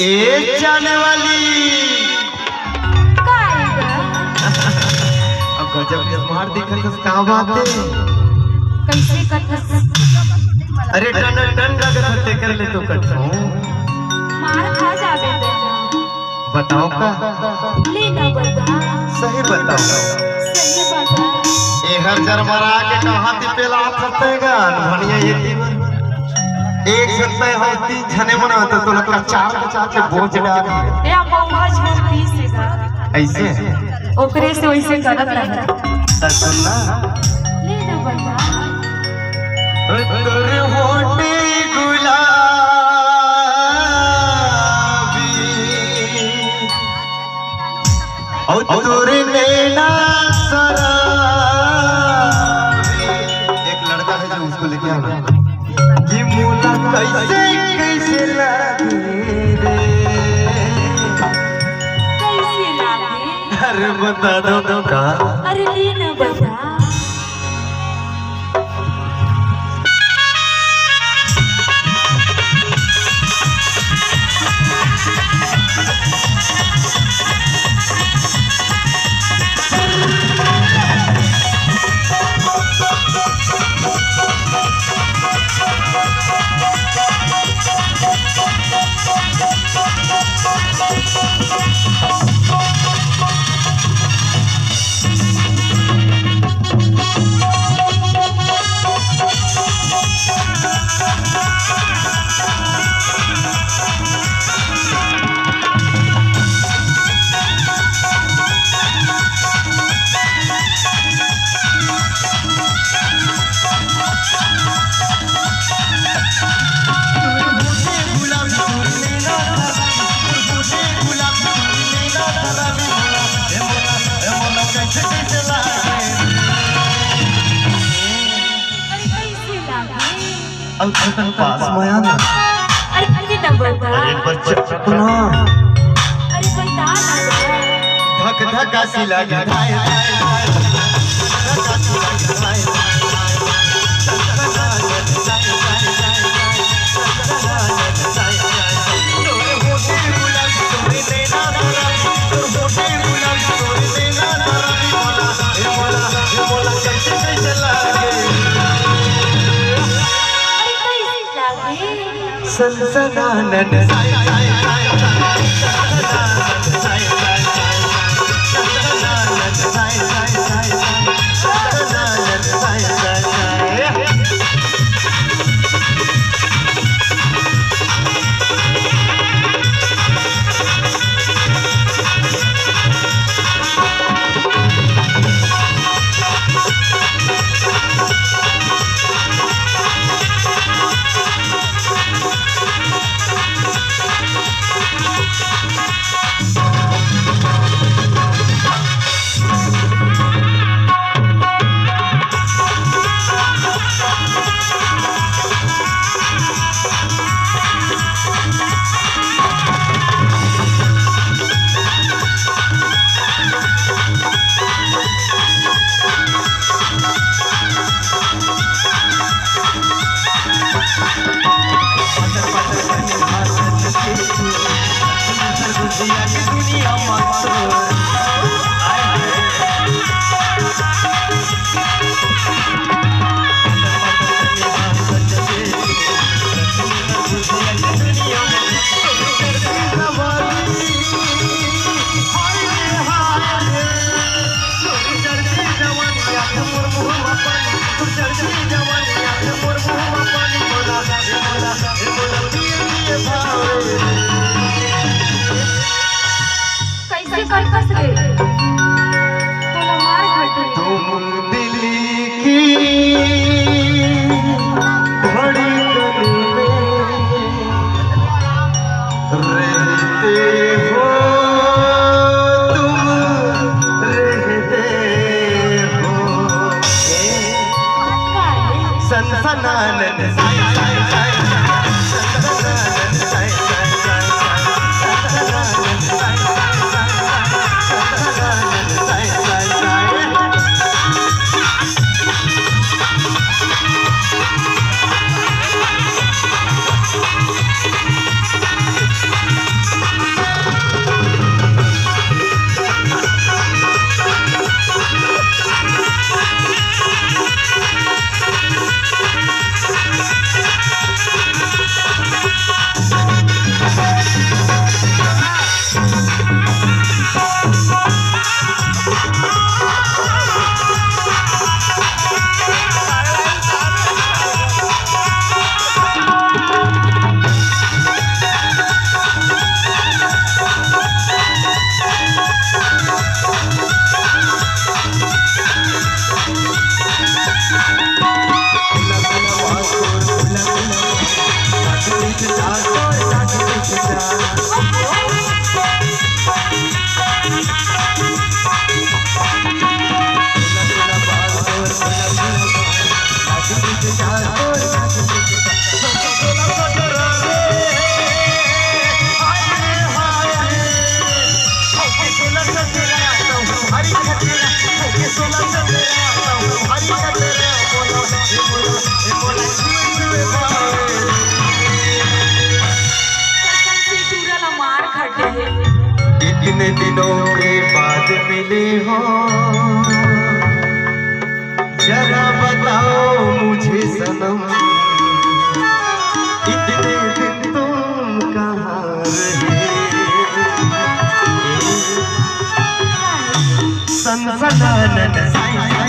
ए जाने वाली अब गजब के मार दिखत का बात है कैसे कटस अरे टन टन लगत ते कर ले तो कटो मार खा जाबे बताओ का ले ना बता सही बताओ सही बता ए हर जरमरा के कहां ती पेला फतेगा भनिया ये दीवन एक सत्ता होती झने मना तो तो लगता चार के बोझ डाल ए आपा छोड़ पीसेगा ऐसे ओकरे से वैसे करत रहे सुनना ले ना बता तोरे होठे गुलाबी और तोरे नैना शराबी एक लड़का है जो उसको लेके आना कि मुला कैसे कैसे लगी रे कैसे लागे अरे बता दो का अरे ले ना बता अब पास में आना अरे ना बता एक बच्चा सुनो अरे बता ना धक धक सी लगी धाय सनसनानन कैसे कर रे सनसनानन साई